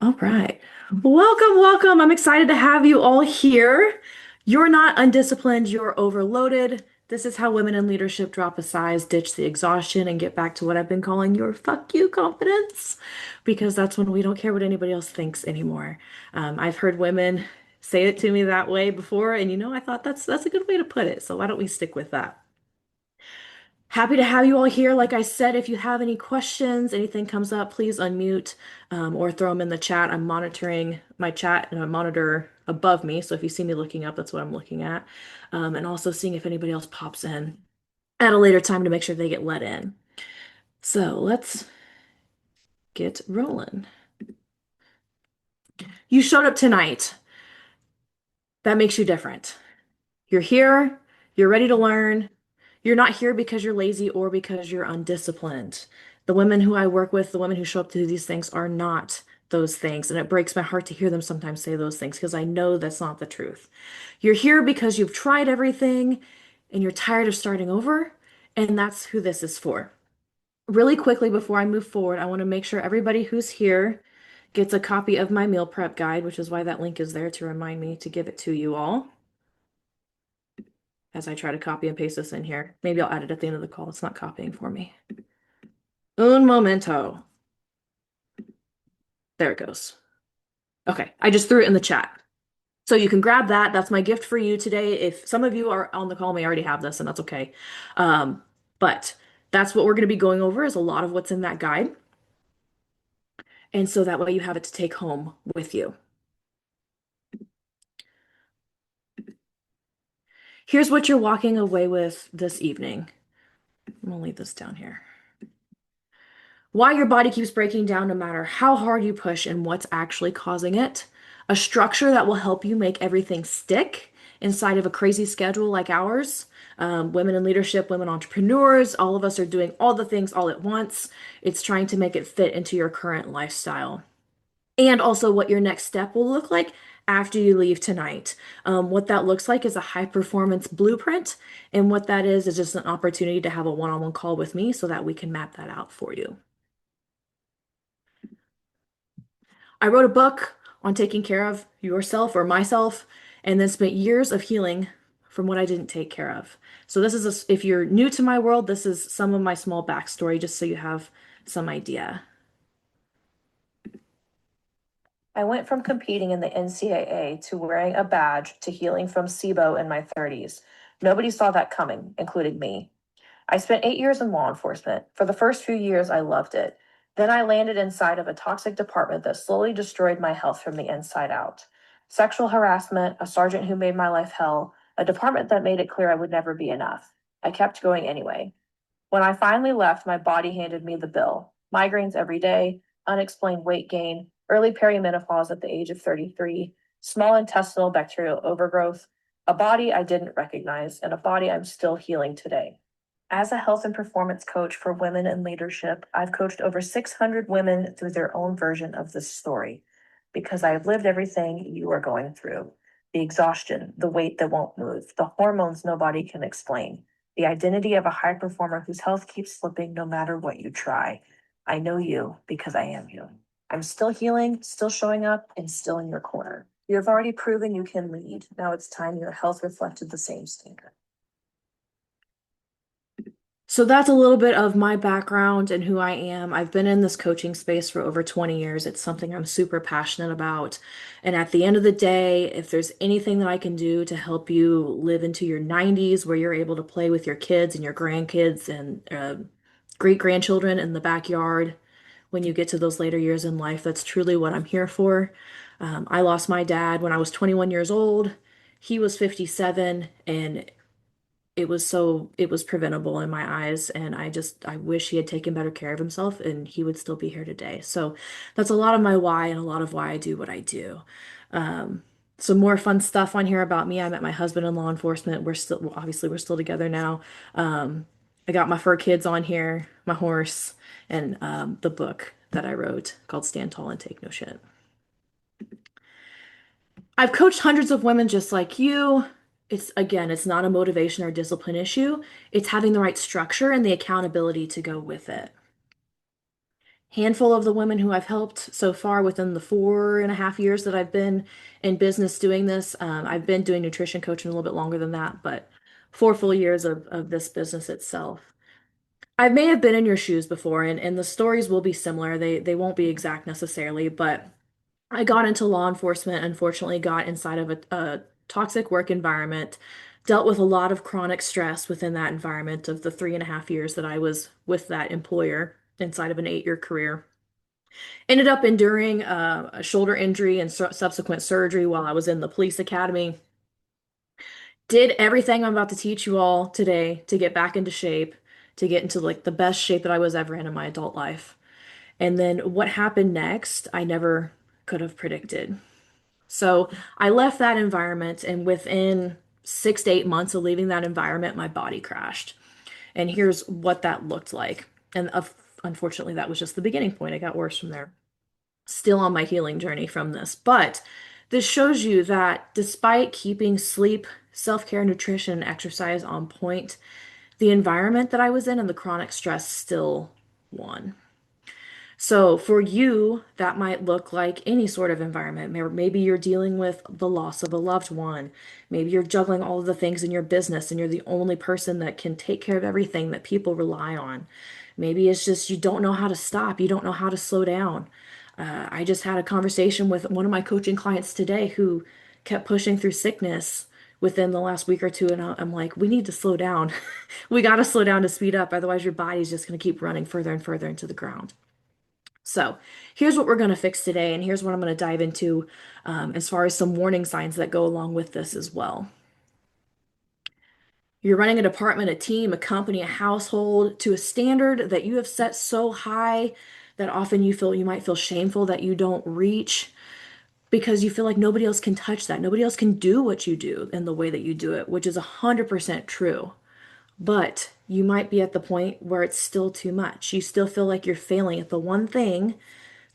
All right. Welcome, welcome. I'm excited to have you all here. You're not undisciplined, you're overloaded. This is how women in leadership drop a size, ditch the exhaustion, and get back to what I've been calling your fuck you confidence, because that's when we don't care what anybody else thinks anymore. I've heard women say it to me that way before, and I thought that's a good way to put it. So why don't we stick with that? Happy to have you all here. Like I said, if you have any questions, anything comes up, please unmute or throw them in the chat. I'm monitoring my chat and a monitor above me. So if you see me looking up, that's what I'm looking at. And also seeing if anybody else pops in at a later time to make sure they get let in. So let's get rolling. You showed up tonight. That makes you different. You're here, you're ready to learn. You're not here because you're lazy or because you're undisciplined. The women who I work with, the women who show up to do these things are not those things. And it breaks my heart to hear them sometimes say those things because I know that's not the truth. You're here because you've tried everything and you're tired of starting over. And that's who this is for. Really quickly, before I move forward, I want to make sure everybody who's here gets a copy of my meal prep guide, which is why that link is there to remind me to give it to you all as I try to copy and paste this in here. Maybe I'll add it at the end of the call. It's not copying for me. Un momento. There it goes. Okay, I just threw it in the chat. So you can grab that. That's my gift for you today. If some of you are on the call may already have this, and that's okay. But that's what we're going to be going over is a lot of what's in that guide. And so that way you have it to take home with you. Here's what you're walking away with this evening. I'm gonna leave this down here. Why your body keeps breaking down no matter how hard you push and what's actually causing it. A structure that will help you make everything stick inside of a crazy schedule like ours. Women in leadership, women entrepreneurs, all of us are doing all the things all at once. It's trying to make it fit into your current lifestyle. And also what your next step will look like after you leave tonight. What that looks like is a high performance blueprint. And what that is just an opportunity to have a one-on-one call with me so that we can map that out for you. I wrote a book on taking care of yourself or myself, and then spent years of healing from what I didn't take care of. So this is if you're new to my world, this is some of my small backstory, just so you have some idea. I went from competing in the NCAA to wearing a badge to healing from SIBO in my 30s. Nobody saw that coming, including me. I spent 8 years in law enforcement. For the first few years, I loved it. Then I landed inside of a toxic department that slowly destroyed my health from the inside out. Sexual harassment, a sergeant who made my life hell, a department that made it clear I would never be enough. I kept going anyway. When I finally left, my body handed me the bill. Migraines every day, unexplained weight gain, early perimenopause at the age of 33, small intestinal bacterial overgrowth, a body I didn't recognize, and a body I'm still healing today. As a health and performance coach for women in leadership, I've coached over 600 women through their own version of this story because I have lived everything you are going through. The exhaustion, the weight that won't move, the hormones nobody can explain, the identity of a high performer whose health keeps slipping no matter what you try. I know you because I am you. I'm still healing, still showing up, and still in your corner. You have already proven you can lead. Now it's time your health reflected the same standard. So that's a little bit of my background and who I am. I've been in this coaching space for over 20 years. It's something I'm super passionate about. And at the end of the day, if there's anything that I can do to help you live into your 90s where you're able to play with your kids and your grandkids and great grandchildren in the backyard when you get to those later years in life, that's truly what I'm here for. I lost my dad when I was 21 years old. He was 57, and it was preventable in my eyes, and I wish he had taken better care of himself and he would still be here today. So that's a lot of my why and a lot of why I do what I do. um, some more fun stuff on here about me. I met my husband in law enforcement. Obviously we're still together now. I got my fur kids on here, my horse, and the book that I wrote called Stand Tall and Take No Shit. I've coached hundreds of women just like you. It's not a motivation or discipline issue. It's having the right structure and the accountability to go with it. handful of the women who I've helped so far within the 4.5 years that I've been in business doing this. I've been doing nutrition coaching a little bit longer than that, but 4 full years of this business itself. I may have been in your shoes before, and the stories will be similar. They won't be exact necessarily, but I got into law enforcement, unfortunately, got inside of a toxic work environment, dealt with a lot of chronic stress within that environment of the 3.5 years that I was with that employer inside of an 8 year career. Ended up enduring a shoulder injury and subsequent surgery while I was in the police academy. Did everything I'm about to teach you all today to get back into shape, to get into like the best shape that I was ever in my adult life. And then what happened next, I never could have predicted. So I left that environment, and within 6 to 8 months of leaving that environment, my body crashed. And here's what that looked like. And unfortunately, that was just the beginning point. It got worse from there. Still on my healing journey from this. But this shows you that despite keeping sleep, self-care, nutrition, and exercise on point, the environment that I was in and the chronic stress still won. So for you, that might look like any sort of environment. Maybe you're dealing with the loss of a loved one. Maybe you're juggling all of the things in your business and you're the only person that can take care of everything that people rely on. Maybe it's just you don't know how to stop. You don't know how to slow down. I just had a conversation with one of my coaching clients today who kept pushing through sickness within the last week or two. And I'm like, we need to slow down. We got to slow down to speed up. Otherwise, your body's just going to keep running further and further into the ground. So here's what we're going to fix today, and here's what I'm going to dive into as far as some warning signs that go along with this as well. You're running a department, a team, a company, a household to a standard that you have set so high that often you might feel shameful that you don't reach because you feel like nobody else can touch that. Nobody else can do what you do in the way that you do it, which is 100% true. But you might be at the point where it's still too much. You still feel like you're failing at the one thing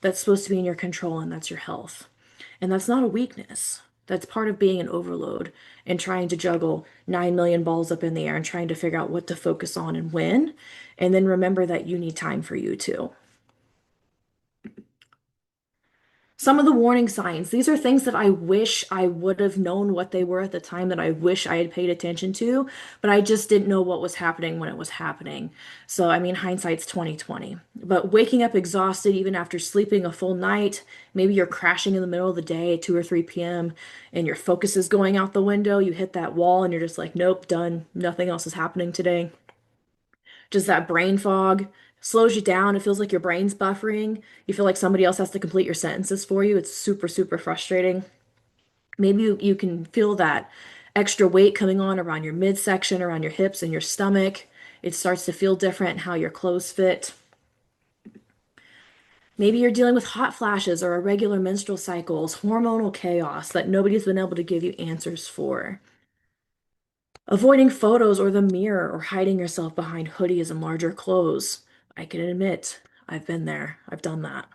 that's supposed to be in your control, and that's your health. And that's not a weakness. That's part of being an overload and trying to juggle 9 million balls up in the air and trying to figure out what to focus on and when. And then remember that you need time for you too. Some of the warning signs, these are things that I wish I would have known what they were at the time, that I wish I had paid attention to, but I just didn't know what was happening when it was happening. So, I mean, hindsight's 2020. But waking up exhausted even after sleeping a full night, maybe you're crashing in the middle of the day at 2 or 3 p.m. and your focus is going out the window, you hit that wall and you're just like, nope, done. Nothing else is happening today. Just that brain fog slows you down. It feels like your brain's buffering. You feel like somebody else has to complete your sentences for you. It's super, super frustrating. Maybe you can feel that extra weight coming on around your midsection, around your hips and your stomach. It starts to feel different how your clothes fit. Maybe you're dealing with hot flashes or irregular menstrual cycles, hormonal chaos that nobody's been able to give you answers for. Avoiding photos or the mirror or hiding yourself behind hoodies and larger clothes. I can admit, I've been there. I've done that.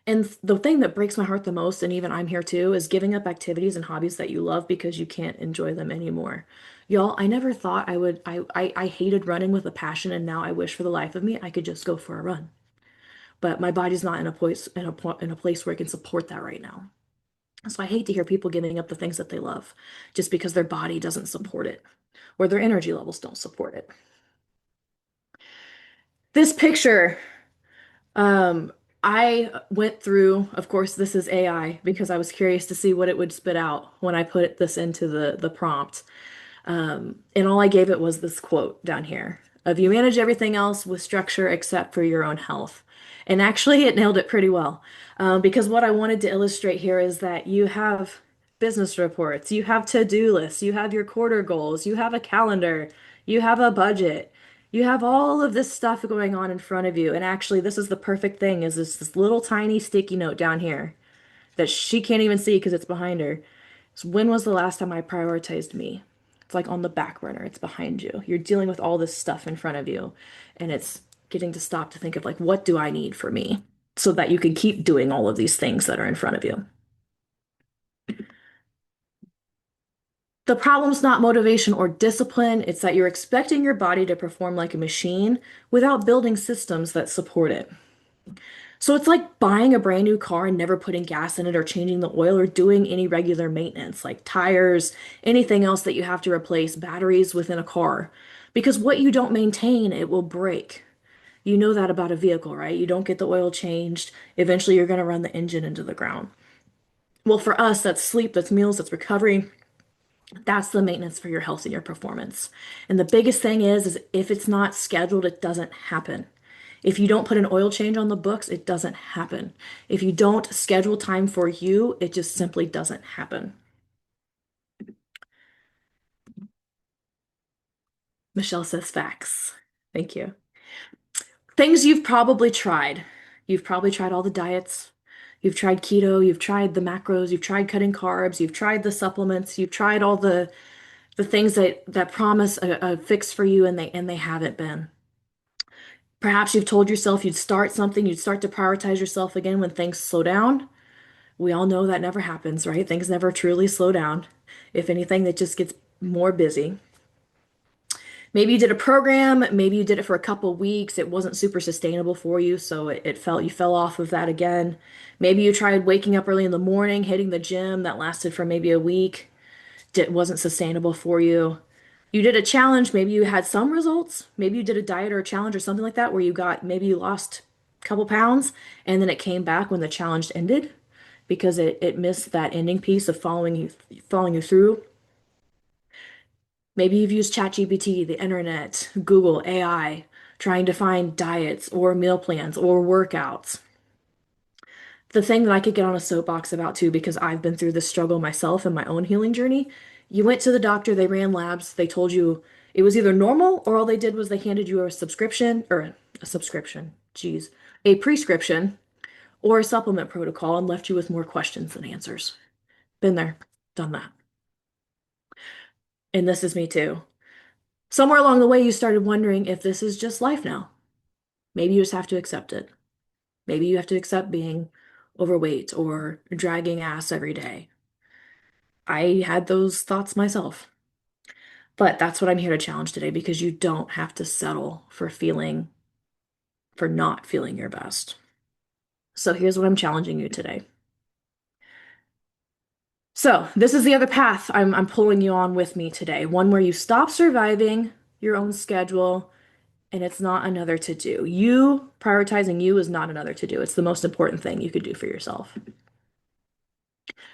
And the thing that breaks my heart the most, and even I'm here too, is giving up activities and hobbies that you love because you can't enjoy them anymore. Y'all, I never thought I would, I hated running with a passion, and now I wish for the life of me I could just go for a run. But my body's not in a place, in a place where it can support that right now. So I hate to hear people giving up the things that they love just because their body doesn't support it or their energy levels don't support it. This picture, um, I went through, of course, this is AI because I was curious to see what it would spit out when I put this into the prompt. And all I gave it was this quote down here of you manage everything else with structure except for your own health. And actually, it nailed it pretty well. Because what I wanted to illustrate here is that you have business reports, you have to-do lists, you have your quarter goals, you have a calendar, you have a budget, you have all of this stuff going on in front of you. And actually, this is the perfect thing is this little tiny sticky note down here that she can't even see because it's behind her. So when was the last time I prioritized me? It's like on the back burner, it's behind you. You're dealing with all this stuff in front of you, and it's getting to stop to think of like, what do I need for me so that you can keep doing all of these things that are in front of you. The problem's not motivation or discipline, it's that you're expecting your body to perform like a machine without building systems that support it. So it's like buying a brand new car and never putting gas in it or changing the oil or doing any regular maintenance, like tires, anything else that you have to replace, batteries within a car. Because what you don't maintain, it will break. You know that about a vehicle, right? You don't get the oil changed. Eventually, you're going to run the engine into the ground. Well, for us, that's sleep, that's meals, that's recovery. That's the maintenance for your health and your performance. And the biggest thing is if it's not scheduled, it doesn't happen. If you don't put an oil change on the books, it doesn't happen. If you don't schedule time for you, it just simply doesn't happen. Michelle says facts. Thank you. Things you've probably tried. You've probably tried all the diets. You've tried keto, you've tried the macros, you've tried cutting carbs, you've tried the supplements, you've tried all the things that promise a fix for you and they haven't been. Perhaps you've told yourself you'd start something, you'd start to prioritize yourself again when things slow down. We all know that never happens, right? Things never truly slow down. If anything, it just gets more busy. Maybe you did a program, maybe you did it for a couple weeks. It wasn't super sustainable for you, so it felt you fell off of that again. Maybe you tried waking up early in the morning, hitting the gym, that lasted for maybe a week. It wasn't sustainable for you. You did a challenge, maybe you had some results. Maybe you did a diet or a challenge or something like that where maybe you lost a couple pounds and then it came back when the challenge ended because it missed that ending piece of following you through. Maybe you've used ChatGPT, the internet, Google, AI, trying to find diets or meal plans or workouts. The thing that I could get on a soapbox about too, because I've been through this struggle myself in my own healing journey. You went to the doctor, they ran labs, they told you it was either normal or all they did was they handed you a subscription or a subscription, geez, a prescription or a supplement protocol and left you with more questions than answers. Been there, done that. And this is me too. Somewhere along the way, you started wondering if this is just life now. Maybe you just have to accept it. Maybe you have to accept being overweight or dragging ass every day. I had those thoughts myself. But that's what I'm here to challenge today because you don't have to settle for not feeling your best. So here's what I'm challenging you today. So this is the other path I'm pulling you on with me today. One where you stop surviving your own schedule and it's not another to do. You prioritizing you is not another to do. It's the most important thing you could do for yourself.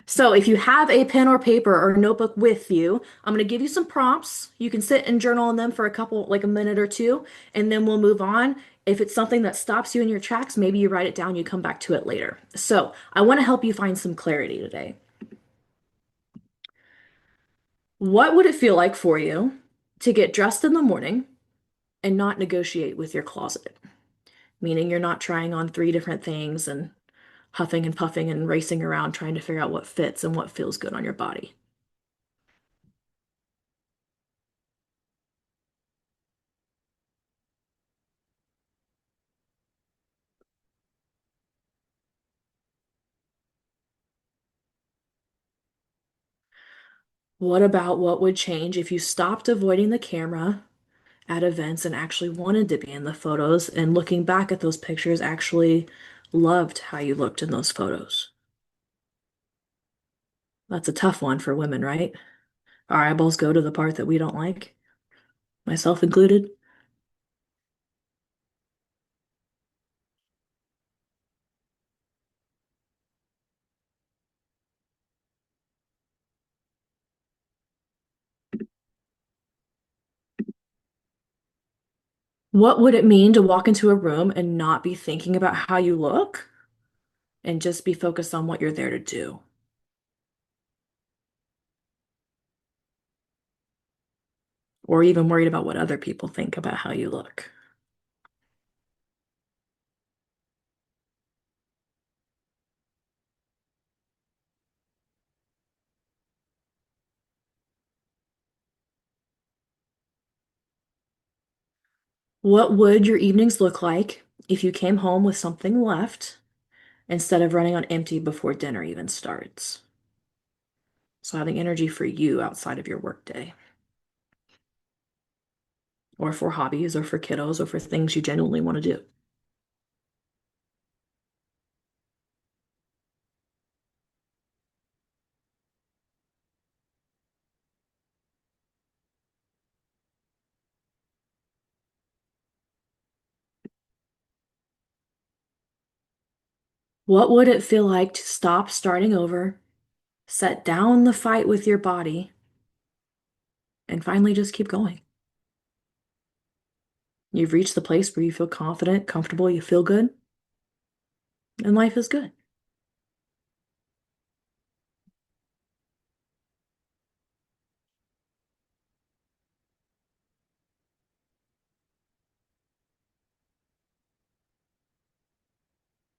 So if you have a pen or paper or notebook with you, I'm going to give you some prompts. You can sit and journal on them for like a minute or two, and then we'll move on. If it's something that stops you in your tracks, maybe you write it down, you come back to it later. So I want to help you find some clarity today. What would it feel like for you to get dressed in the morning and not negotiate with your closet? Meaning you're not trying on three different things and huffing and puffing and racing around trying to figure out what fits and what feels good on your body. What about what would change if you stopped avoiding the camera at events and actually wanted to be in the photos and looking back at those pictures actually loved how you looked in those photos? That's a tough one for women, right? Our eyeballs go to the part that we don't like, myself included. What would it mean to walk into a room and not be thinking about how you look and just be focused on what you're there to do? Or even worried about what other people think about how you look? What would your evenings look like if you came home with something left instead of running on empty before dinner even starts? So having energy for you outside of your workday, or for hobbies, or for kiddos, or for things you genuinely want to do. What would it feel like to stop starting over, set down the fight with your body, and finally just keep going? You've reached the place where you feel confident, comfortable, you feel good, and life is good.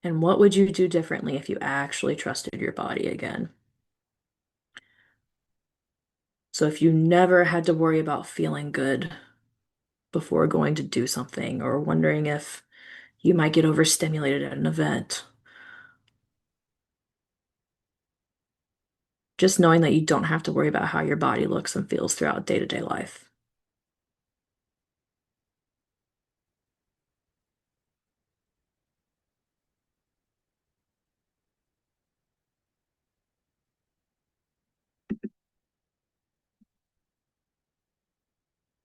And what would you do differently if you actually trusted your body again? So if you never had to worry about feeling good before going to do something or wondering if you might get overstimulated at an event, just knowing that you don't have to worry about how your body looks and feels throughout day-to-day life.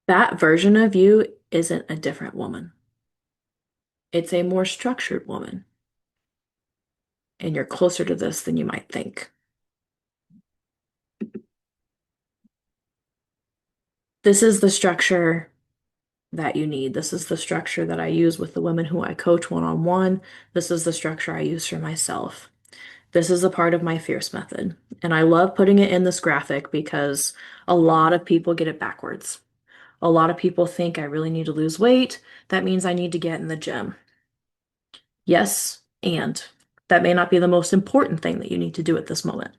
That version of you isn't a different woman. It's a more structured woman, and you're closer to this than you might think. This is the structure that you need. This is the structure that I use with the women who I coach one-on-one. This is the structure I use for myself. This is a part of my Fierce method. And I love putting it in this graphic because a lot of people get it backwards. A lot of people think I really need to lose weight. That means I need to get in the gym. Yes, and that may not be the most important thing that you need to do at this moment.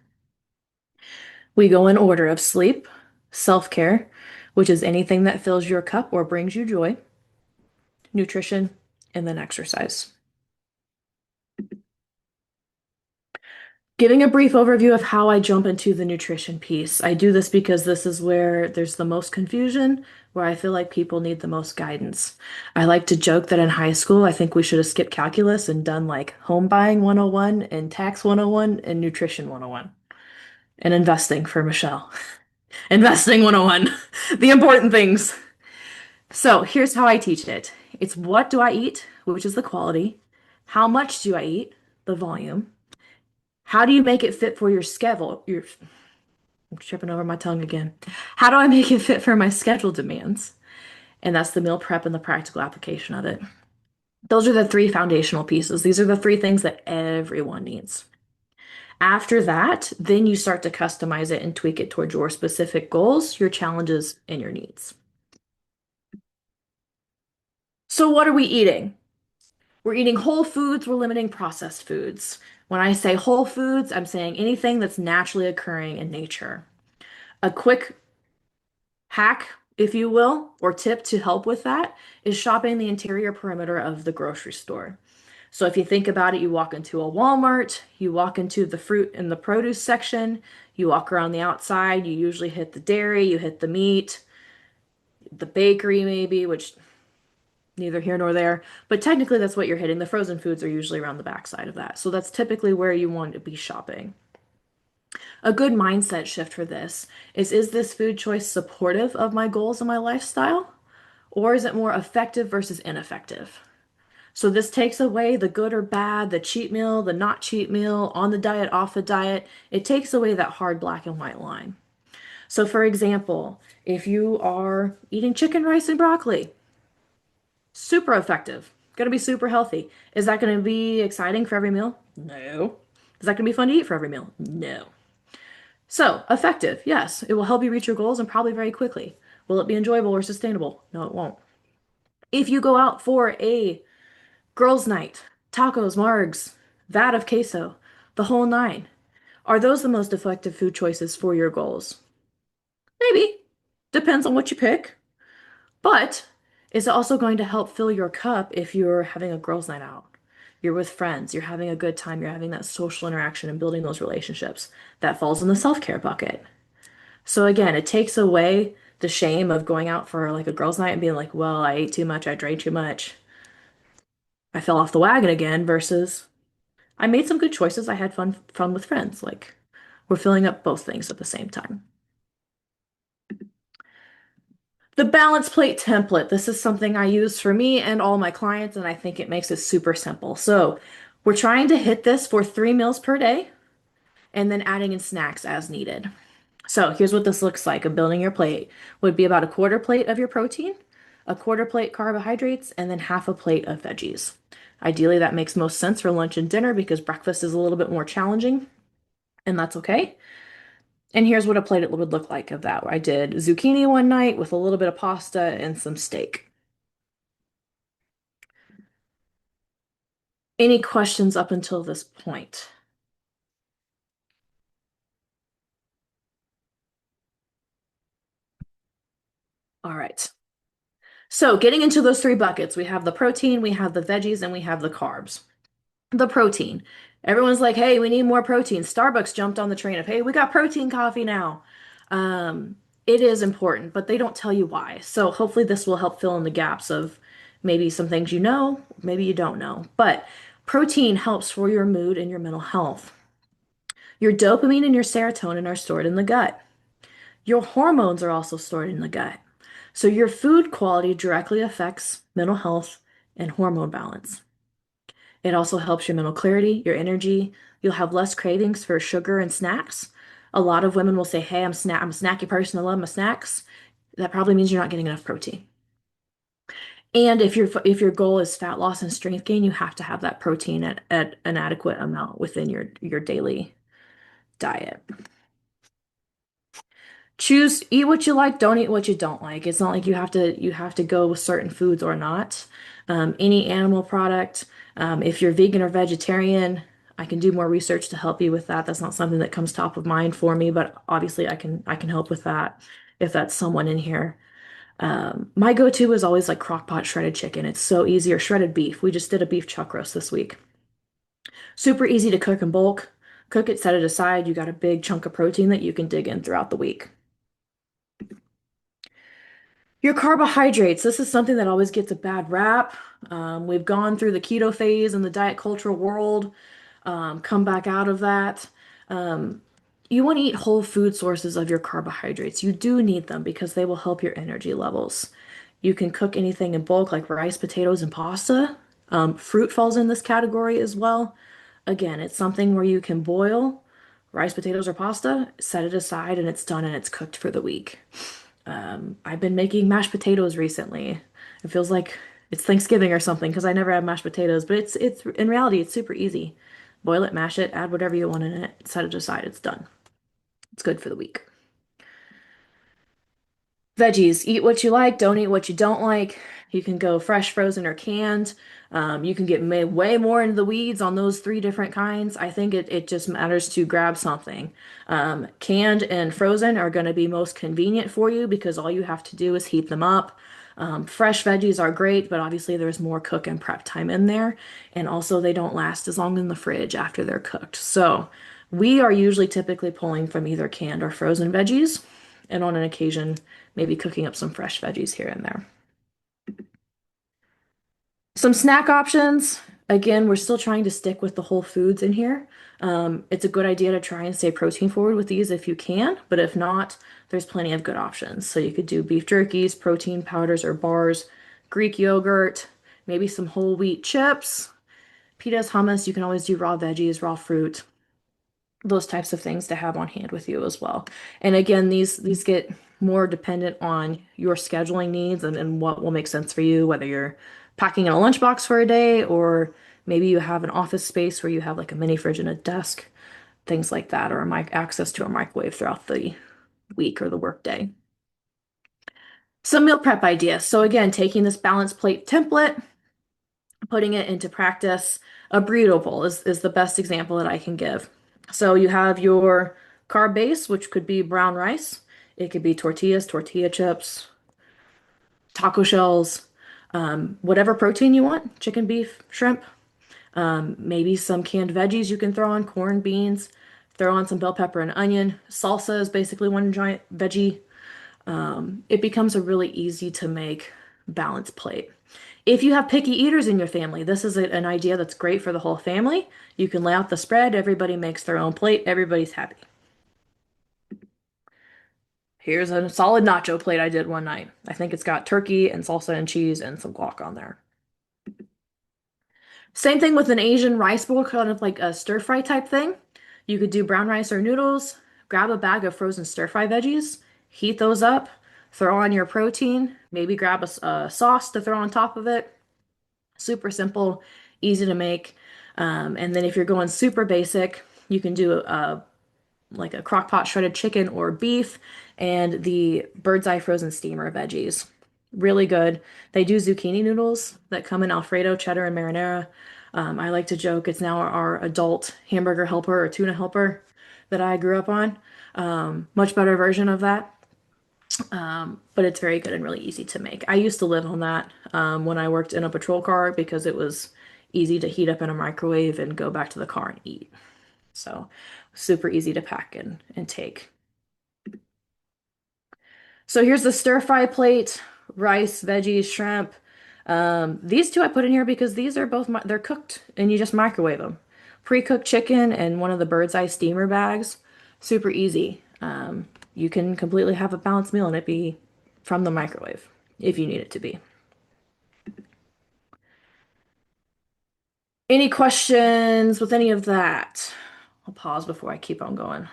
We go in order of sleep, self-care, which is anything that fills your cup or brings you joy, nutrition, and then exercise. Giving a brief overview of how I jump into the nutrition piece. I do this because this is where there's the most confusion, where I feel like people need the most guidance. I like to joke that in high school, I think we should have skipped calculus and done like home buying 101 and tax 101 and nutrition 101 and investing for Michelle. Investing 101, the important things. So here's how I teach it. It's what do I eat, which is the quality. How much do I eat, the volume. How do you make it fit for your schedule? I'm tripping over my tongue again. How do I make it fit for my schedule demands? And that's the meal prep and the practical application of it. Those are the three foundational pieces. These are the three things that everyone needs. After that, then you start to customize it and tweak it towards your specific goals, your challenges, and your needs. So, what are we eating? We're eating whole foods, we're limiting processed foods. When I say whole foods, I'm saying anything that's naturally occurring in nature. A quick hack, if you will, or tip to help with that is shopping the interior perimeter of the grocery store. So if you think about it, you walk into a Walmart, you walk into the fruit and the produce section, you walk around the outside, you usually hit the dairy, you hit the meat, the bakery maybe, which neither here nor there, but technically that's what you're hitting. The frozen foods are usually around the backside of that. So that's typically where you want to be shopping. A good mindset shift for this is this food choice supportive of my goals and my lifestyle? Or is it more effective versus ineffective? So this takes away the good or bad, the cheat meal, the not cheat meal, on the diet, off the diet. It takes away that hard black and white line. So for example, if you are eating chicken, rice, and broccoli, super effective, gonna be super healthy. Is that gonna be exciting for every meal? No. Is that gonna be fun to eat for every meal? No. So, effective, yes. It will help you reach your goals and probably very quickly. Will it be enjoyable or sustainable? No, it won't. If you go out for a girls' night, tacos, margs, vat of queso, the whole nine, are those the most effective food choices for your goals? Maybe. Depends on what you pick. But is it also going to help fill your cup if you're having a girls' night out? You're with friends, you're having a good time, you're having that social interaction and building those relationships. That falls in the self-care bucket. So again, it takes away the shame of going out for like a girls' night and being like, well, I ate too much, I drank too much, I fell off the wagon again, versus I made some good choices, I had fun with friends. Like we're filling up both things at the same time. The balance plate template. This is something I use for me and all my clients, and I think it makes it super simple. So We're trying to hit this for 3 meals per day and then adding in snacks as needed. So here's what this looks like of building your plate. Would be about a quarter plate of your protein, a quarter plate carbohydrates, and then half a plate of veggies. Ideally, that makes most sense for lunch and dinner because breakfast is a little bit more challenging, and that's okay. And here's what a plate would look like of that. I did zucchini one night with a little bit of pasta and some steak. Any questions up until this point? All right. So getting into those three buckets, we have the protein, we have the veggies, and we have the carbs. The protein. Everyone's like, hey, we need more protein. Starbucks jumped on the train of, hey, we got protein coffee now. Um, it is important, but they don't tell you why. So hopefully this will help fill in the gaps of maybe some things you know, maybe you don't know. But protein helps for your mood and your mental health. Your dopamine and your serotonin are stored in the gut. Your hormones are also stored in the gut. So your food quality directly affects mental health and hormone balance. It also helps your mental clarity, your energy. You'll have less cravings for sugar and snacks. A lot of women will say, "Hey, I'm a snacky person. I love my snacks." That probably means you're not getting enough protein. And if your goal is fat loss and strength gain, you have to have that protein at an adequate amount within your daily diet. Choose, eat what you like, don't eat what you don't like. It's not like you have to go with certain foods or not. Any animal product, if you're vegan or vegetarian, I can do more research to help you with that. That's not something that comes top of mind for me, but obviously I can help with that if that's someone in here. My go-to is always like crock pot shredded chicken. It's so easy, or shredded beef. We just did a beef chuck roast this week. Super easy to cook in bulk. Cook it, set it aside. You got a big chunk of protein that you can dig in throughout the week. Your carbohydrates, this is something that always gets a bad rap. We've gone through the keto phase in the diet culture world, come back out of that. Um, you want to eat whole food sources of your carbohydrates. You do need them because they will help your energy levels. You can cook anything in bulk, like rice, potatoes, and pasta. Fruit falls in this category as well. Again, it's something where you can boil rice, potatoes, or pasta, set it aside, and it's done and it's cooked for the week. I've been making mashed potatoes recently. It feels like it's Thanksgiving or something because I never have mashed potatoes, but it's in reality it's super easy. Boil it, mash it, add whatever you want in it, set it aside, it's done. It's good for the week. Veggies, eat what you like, don't eat what you don't like. You can go fresh, frozen, or canned. You can get way more into the weeds on those three different kinds. I think it just matters to grab something. Canned and frozen are going to be most convenient for you because all you have to do is heat them up. Fresh veggies are great, but obviously there's more cook and prep time in there. And also they don't last as long in the fridge after they're cooked. So we are usually typically pulling from either canned or frozen veggies, and on an occasion, maybe cooking up some fresh veggies here and there. Some snack options. Again, we're still trying to stick with the whole foods in here. It's a good idea to try and stay protein forward with these if you can, but if not, there's plenty of good options. So you could do beef jerkies, protein powders or bars, Greek yogurt, maybe some whole wheat chips, pitas, hummus. You can always do raw veggies, raw fruit, those types of things to have on hand with you as well. And again, these get more dependent on your scheduling needs and what will make sense for you, whether you're packing in a lunchbox for a day or maybe you have an office space where you have like a mini fridge and a desk, things like that, or a mic access to a microwave throughout the week or the workday. Some meal prep ideas. So again, taking this balanced plate template, putting it into practice. A burrito bowl is the best example that I can give. So you have your carb base, which could be brown rice. It could be tortillas, tortilla chips, taco shells, whatever protein you want, chicken, beef, shrimp, maybe some canned veggies you can throw on, corn, beans, throw on some bell pepper and onion. Salsa is basically one giant veggie. It becomes a really easy to make balanced plate. If you have picky eaters in your family, this is an idea that's great for the whole family. You can lay out the spread, everybody makes their own plate, everybody's happy. Here's a solid nacho plate I did one night. I think it's got turkey and salsa and cheese and some guac on there. Same thing with an Asian rice bowl, kind of like a stir fry type thing. You could do brown rice or noodles, grab a bag of frozen stir fry veggies, heat those up, throw on your protein, maybe grab a sauce to throw on top of it. Super simple, easy to make. And then if you're going super basic, you can do like a crock pot shredded chicken or beef and the bird's eye frozen steamer veggies. Really good. They do zucchini noodles that come in Alfredo, cheddar, and marinara. I like to joke it's now our adult hamburger helper or tuna helper that I grew up on. Much better version of that. But it's very good and really easy to make. I used to live on that when I worked in a patrol car because it was easy to heat up in a microwave and go back to the car and eat. So super easy to pack and take. So here's the stir fry plate, rice, veggies, shrimp. These two I put in here because these are both they're cooked and you just microwave them. Pre-cooked chicken and one of the bird's eye steamer bags. Super easy. You can completely have a balanced meal and it be from the microwave if you need it to be. Any questions with any of that? I'll pause before I keep on going.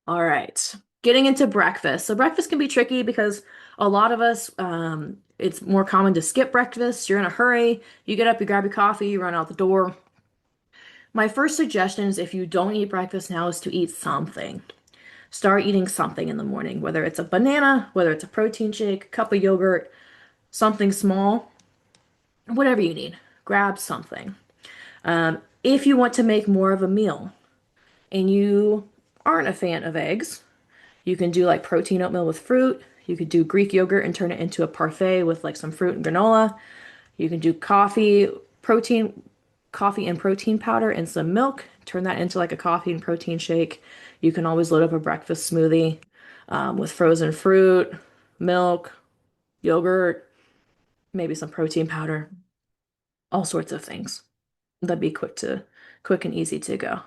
All right. Getting into breakfast. So breakfast can be tricky because a lot of us, it's more common to skip breakfast. You're in a hurry. You get up, you grab your coffee, you run out the door. My first suggestion is if you don't eat breakfast now is to eat something. Start eating something in the morning, whether it's a banana, whether it's a protein shake, a cup of yogurt, something small, whatever you need. Grab something. If you want to make more of a meal and you aren't a fan of eggs, you can do like protein oatmeal with fruit. You could do Greek yogurt and turn it into a parfait with like some fruit and granola. You can do coffee and protein powder and some milk. Turn that into like a coffee and protein shake. You can always load up a breakfast smoothie with frozen fruit, milk, yogurt, maybe some protein powder, all sorts of things. That'd be quick and easy to go.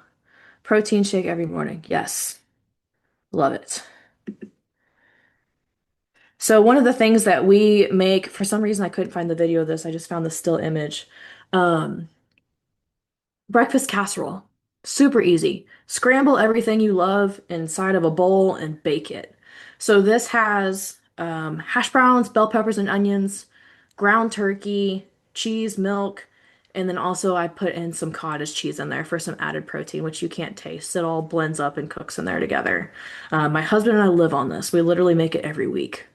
Protein shake every morning. Yes, love it. So one of the things that we make, for some reason I couldn't find the video of this, I just found the still image. Um, Breakfast casserole. Super easy. Scramble everything you love inside of a bowl and bake it. So this has hash browns, bell peppers and onions, ground turkey, cheese, milk, and then also I put in some cottage cheese in there for some added protein, which you can't taste. It all blends up and cooks in there together. My husband and I live on this. We literally make it every week.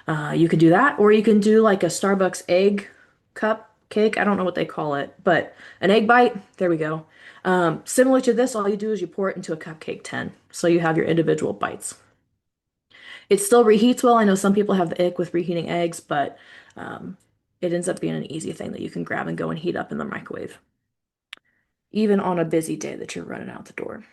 You can do that, or you can do like a Starbucks egg cupcake. I don't know what they call it, but an egg bite. There we go. Similar to this, all you do is you pour it into a cupcake tin, so you have your individual bites. It still reheats well. I know some people have the ick with reheating eggs, but um, it ends up being an easy thing that you can grab and go and heat up in the microwave, even on a busy day that you're running out the door.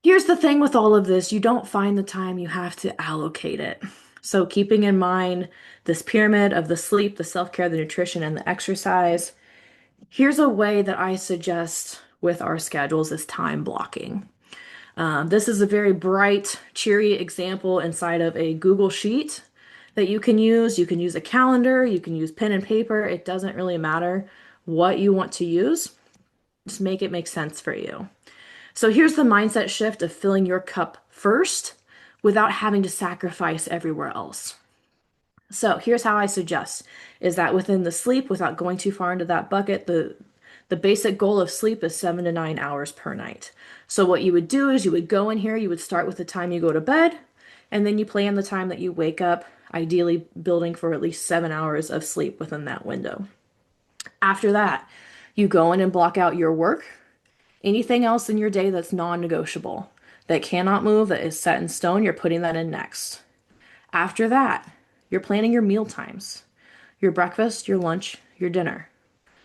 Here's the thing with all of this, you don't find the time, you have to allocate it. So keeping in mind this pyramid of the sleep, the self-care, the nutrition, and the exercise, here's a way that I suggest with our schedules is time blocking. This is a very bright, cheery example inside of a Google Sheet that you can use. You can use a calendar, you can use pen and paper. It doesn't really matter what you want to use. Just make it make sense for you. So here's the mindset shift of filling your cup first without having to sacrifice everywhere else. So here's how I suggest is that within the sleep, without going too far into that bucket, the basic goal of sleep is 7 to 9 hours per night. So what you would do is you would go in here, you would start with the time you go to bed, and then you plan the time that you wake up, ideally building for at least 7 hours of sleep within that window. After that, you go in and block out your work, anything else in your day that's non-negotiable, that cannot move, that is set in stone, you're putting that in next. After that, you're planning your meal times, your breakfast, your lunch, your dinner.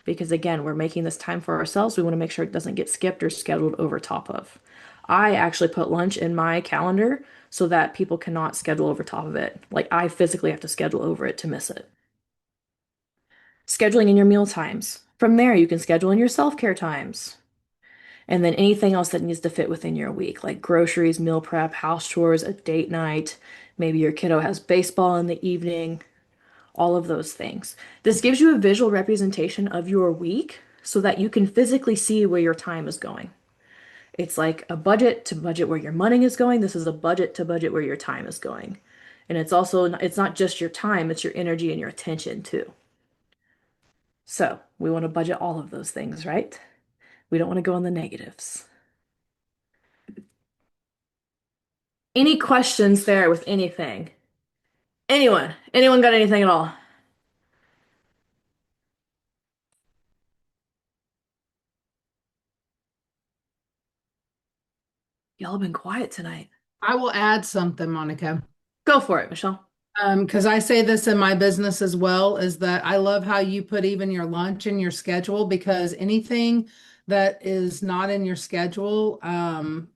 Because again, we're making this time for ourselves. We want to make sure it doesn't get skipped or scheduled over top of. I actually put lunch in my calendar so that people cannot schedule over top of it. Like I physically have to schedule over it to miss it. Scheduling in your meal times. From there, you can schedule in your self-care times. And then anything else that needs to fit within your week, like groceries, meal prep, house chores, a date night. Maybe your kiddo has baseball in the evening, all of those things. This gives you a visual representation of your week so that you can physically see where your time is going. It's like a budget to budget where your money is going. This is a budget to budget where your time is going. And it's also, it's not just your time, it's your energy and your attention too. So we want to budget all of those things, right? We don't want to go on the negatives. Any questions there with anything? Anyone? Anyone got anything at all? Y'all have been quiet tonight. I will add something, Monica. Go for it, Michelle. Because I say this in my business as well, is that I love how you put even your lunch in your schedule because anything that is not in your schedule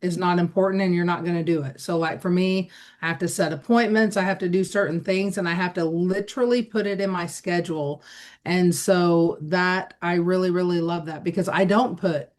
is not important and you're not going to do it. So like for me, I have to set appointments, I have to do certain things, and I have to literally put it in my schedule. And so that I really, really love that because I don't put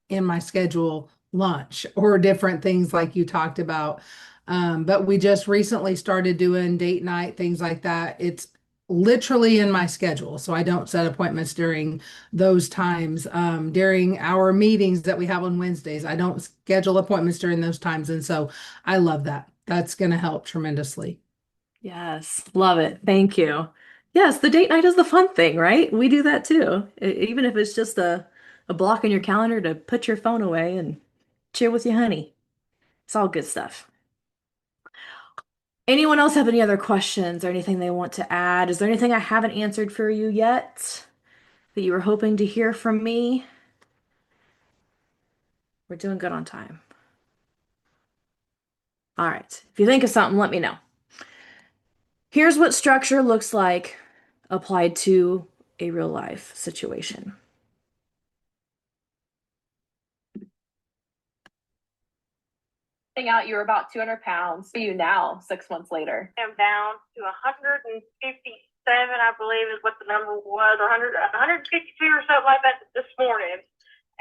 in my schedule lunch or different things like you talked about. But we just recently started doing date night, things like that. It's literally in my schedule. So I don't set appointments during those times. During our meetings that we have on Wednesdays, I don't schedule appointments during those times. And so I love that. That's going to help tremendously. Yes, love it. Thank you. Yes, the date night is the fun thing, right? We do that too. Even if it's just a block in your calendar to put your phone away and chill with your honey. It's all good stuff. Anyone else have any other questions or anything they want to add? Is there anything I haven't answered for you yet that you were hoping to hear from me? We're doing good on time. All right. If you think of something, let me know. Here's what structure looks like applied to a real life situation. Out, you were about 200 pounds. See you now, 6 months later. I'm down to 157, I believe is what the number was, or 152 or something like that this morning.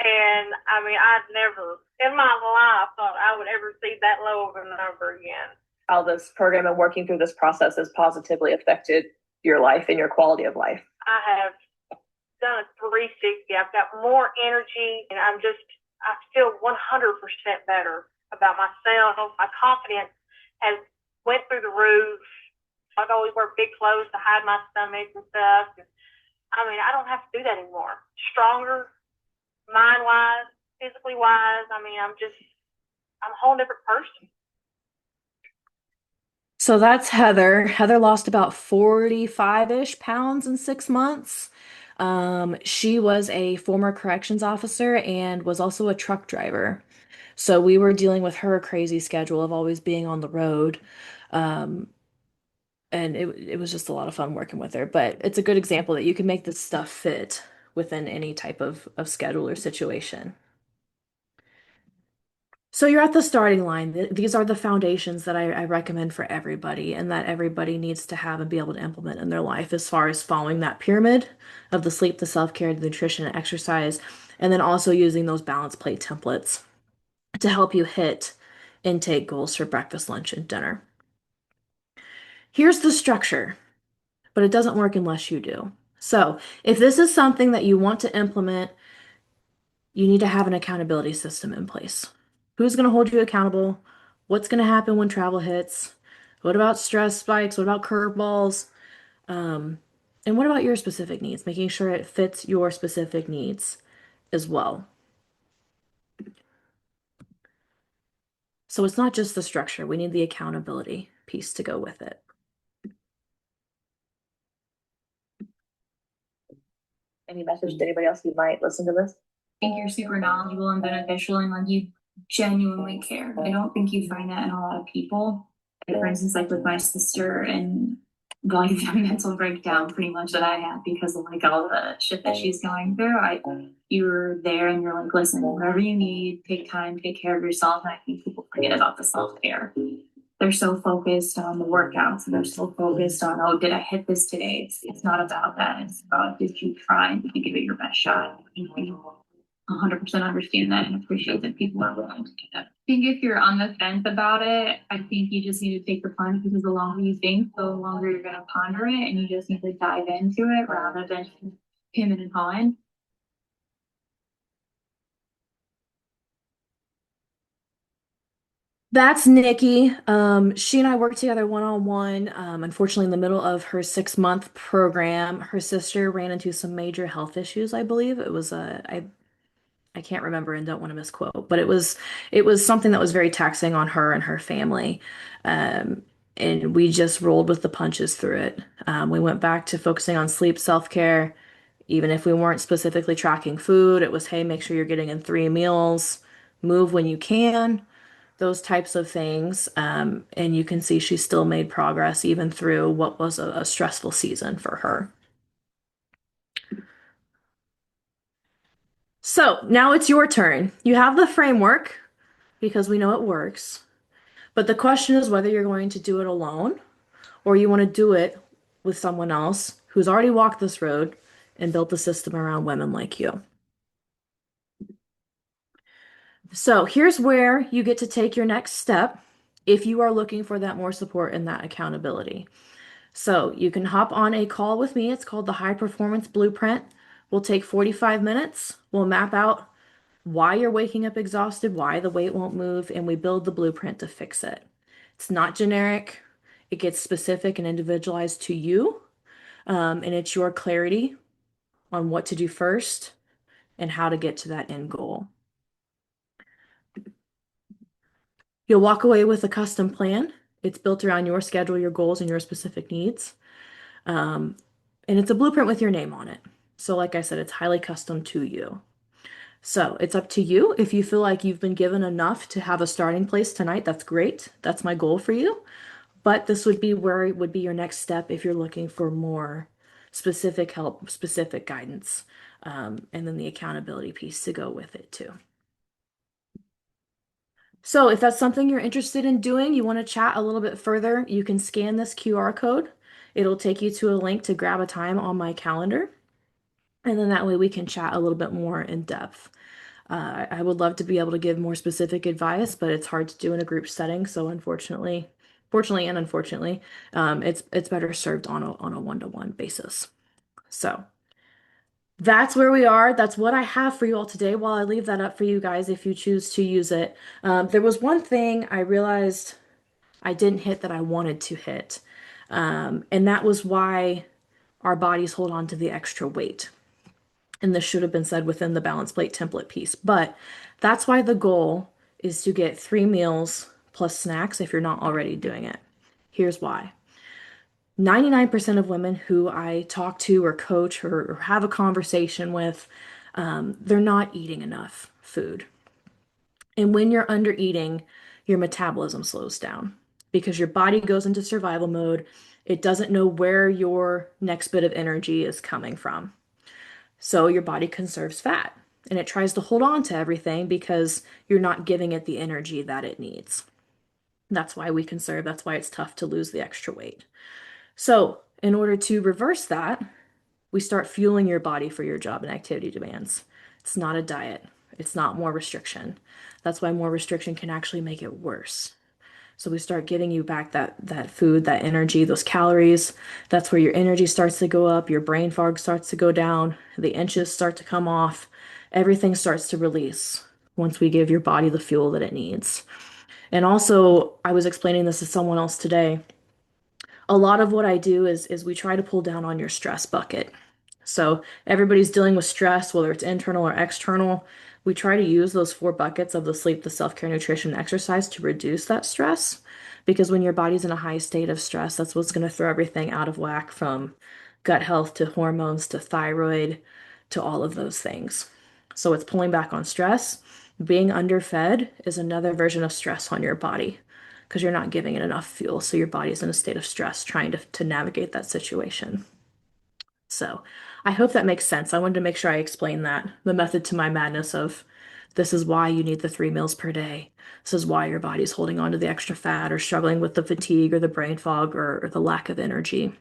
And I mean, I'd never in my life thought I would ever see that low of a number again. How this program and working through this process has positively affected your life and your quality of life. I have done a 360. I've got more energy, and I feel 100% better about myself. My confidence has went through the roof. I'd always wear big clothes to hide my stomach and stuff. I mean, I don't have to do that anymore. Stronger, mind-wise, physically-wise. I mean, I'm a whole different person. So that's Heather. Heather lost about 45-ish pounds in 6 months. She was a former corrections officer and was also a truck driver. So we were dealing with her crazy schedule of always being on the road. And it was just a lot of fun working with her. But it's a good example that you can make this stuff fit within any type of schedule or situation. So you're at the starting line. These are the foundations that I recommend for everybody and that everybody needs to have and be able to implement in their life as far as following that pyramid of the sleep, the self-care, the nutrition, and exercise, and then also using those balance plate templates to help you hit intake goals for breakfast, lunch, and dinner. Here's the structure, but it doesn't work unless you do. So if this is something that you want to implement, you need to have an accountability system in place. Who's going to hold you accountable? What's going to happen when travel hits? What about stress spikes? What about curveballs? And what about your specific needs? Making sure it fits your specific needs as well. So it's not just the structure. We need the accountability piece to go with it. Any message to anybody else who might listen to this? I think you're super knowledgeable and beneficial and like you genuinely care. I don't think you find that in a lot of people. Like, for instance, like with my sister and going through a mental breakdown pretty much that I had because of like all the shit that she's going through. You were there and you're like, listen, whatever you need, take time, take care of yourself. And I think people forget about the self-care. They're so focused on the workouts and they're so focused on, oh, did I hit this today? It's not about that. It's about, did you try and did you give it your best shot? 100% understand that and appreciate that people are willing to do that. I think if you're on the fence about it, I think you just need to take the plunge, because the longer you think, the longer you're going to ponder it, and you just need to dive into it rather than him and hawing. That's Nikki. She and I worked together one-on-one. Unfortunately, in the middle of her 6-month program, her sister ran into some major health issues, I believe. It was I can't remember and don't want to misquote, but it was something that was very taxing on her and her family. Um, and we just rolled with the punches through it. We went back to focusing on sleep, self-care. Even if we weren't specifically tracking food, it was, hey, make sure you're getting in 3 meals, move when you can, those types of things. And you can see she still made progress even through what was a stressful season for her. So now it's your turn. You have the framework because we know it works. But the question is whether you're going to do it alone or you want to do it with someone else who's already walked this road and built the system around women like you. So here's where you get to take your next step if you are looking for that more support and that accountability. So you can hop on a call with me. It's called the High Performance Blueprint. We'll take 45 minutes. We'll map out why you're waking up exhausted, why the weight won't move, and we build the blueprint to fix it. It's not generic. It gets specific and individualized to you, and it's your clarity on what to do first and how to get to that end goal. You'll walk away with a custom plan. It's built around your schedule, your goals, and your specific needs. And it's a blueprint with your name on it. So like I said, it's highly custom to you. So it's up to you. If you feel like you've been given enough to have a starting place tonight, that's great. That's my goal for you. But this would be where it would be your next step if you're looking for more specific help, specific guidance, and then the accountability piece to go with it too. So if that's something you're interested in doing, you want to chat a little bit further, you can scan this QR code. It'll take you to a link to grab a time on my calendar. And then that way we can chat a little bit more in depth. I would love to be able to give more specific advice, but it's hard to do in a group setting. So fortunately and unfortunately, it's better served on a one-to-one basis. So that's where we are. That's what I have for you all today. While I leave that up for you guys, if you choose to use it. There was one thing I realized I didn't hit that I wanted to hit. And that was why our bodies hold on to the extra weight. And this should have been said within the balance plate template piece, but that's why the goal is to get 3 meals plus snacks if you're not already doing it. Here's why. 99% of women who I talk to or coach or have a conversation with, they're not eating enough food. And when you're under eating, your metabolism slows down because your body goes into survival mode. It doesn't know where your next bit of energy is coming from. So your body conserves fat and it tries to hold on to everything because you're not giving it the energy that it needs. That's why we conserve. That's why it's tough to lose the extra weight. So in order to reverse that, we start fueling your body for your job and activity demands. It's not a diet. It's not more restriction. That's why more restriction can actually make it worse. So we start giving you back that food, that energy, those calories. That's where your energy starts to go up, your brain fog starts to go down, the inches start to come off, everything starts to release once we give your body the fuel that it needs. And also, I was explaining this to someone else today. A lot of what I do is we try to pull down on your stress bucket. So everybody's dealing with stress, whether it's internal or external. We try to use those 4 buckets of the sleep, the self-care, nutrition, exercise to reduce that stress. Because when your body's in a high state of stress, that's what's going to throw everything out of whack, from gut health to hormones to thyroid to all of those things. So it's pulling back on stress. Being underfed is another version of stress on your body because you're not giving it enough fuel. So your body's in a state of stress trying to navigate that situation. So I hope that makes sense. I wanted to make sure I explained that, the method to my madness of this is why you need the 3 meals per day. This is why your body's holding on to the extra fat or struggling with the fatigue or the brain fog or the lack of energy,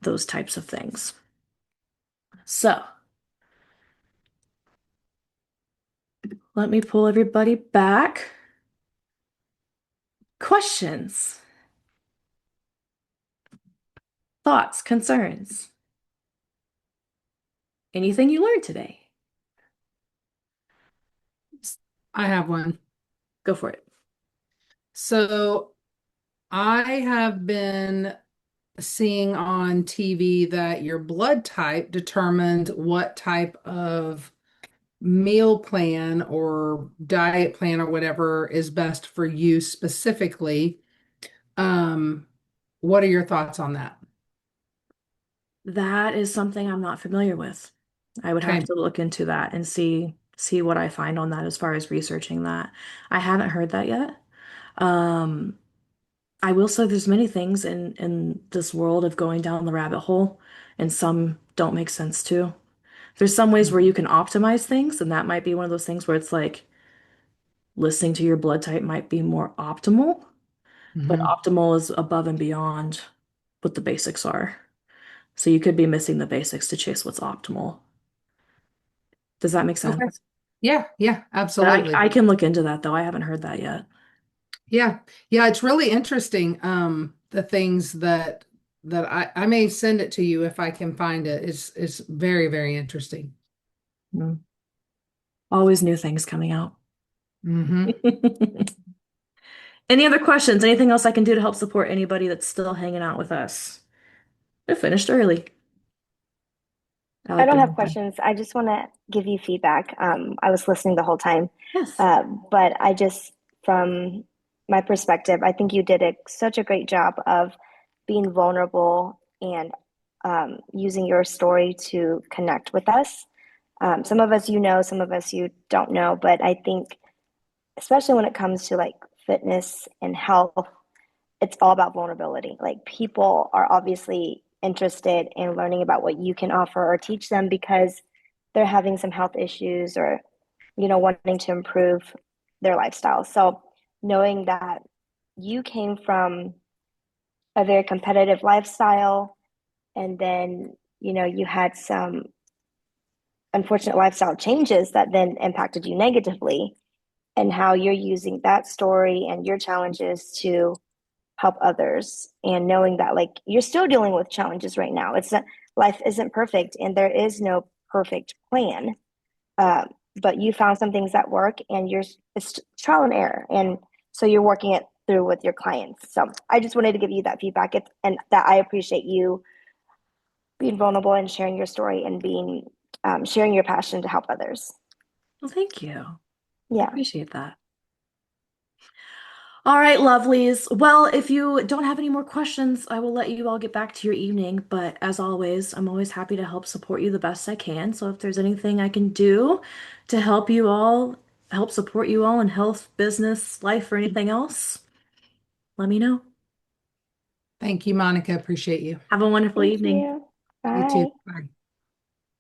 those types of things. So Let me pull everybody back. Questions, thoughts, concerns, anything you learned today? I have one. Go for it. So I have been seeing on TV that your blood type determined what type of meal plan or diet plan or whatever is best for you specifically. What are your thoughts on that? That is something I'm not familiar with. I would have Okay. to look into that and see what I find on that as far as researching that. I haven't heard that yet. Um, I will say there's many things in this world of going down the rabbit hole, and some don't make sense too. There's some ways where you can optimize things, and that might be one of those things where it's like listening to your blood type might be more optimal, but Mhm. optimal is above and beyond what the basics are. So you could be missing the basics to chase what's optimal. Does that make Okay. sense? Yeah, But absolutely. I can look into that though. I haven't heard that yet. Yeah. Yeah, it's really interesting. The things that I may send it to you if I can find it. It's very, very interesting. Mm. Always new things coming out. Hmm. Any other questions? Anything else I can do to help support anybody that's still hanging out with us? We finished early. I I like don't being have on time. questions. I just want to give you feedback. I was listening the whole time, Yes. but I just, from my perspective, I think you did such a great job of being vulnerable and using your story to connect with us. Some of us you know, some of us you don't know, but I think, especially when it comes to like fitness and health, it's all about vulnerability. Like people are obviously interested in learning about what you can offer or teach them because they're having some health issues or, wanting to improve their lifestyle. So knowing that you came from a very competitive lifestyle and then, you had some unfortunate lifestyle changes that then impacted you negatively and how you're using that story and your challenges to help others and knowing that like you're still dealing with challenges right now. It's not, life isn't perfect and there is no perfect plan. uh, but you found some things that work and it's trial and error, and so you're working it through with your clients. So I just wanted to give you that feedback, and that I appreciate you being vulnerable and sharing your story and being sharing your passion to help others. Well, thank you. I Yeah. appreciate that. All right, lovelies. Well, if you don't have any more questions, I will let you all get back to your evening. But as always, I'm always happy to help support you the best I can. So if there's anything I can do to help you all, help support you all in health, business, life, or anything else, let me know. Thank you, Monica. Appreciate you. Have a wonderful Thank evening. you. You too. Bye. Bye.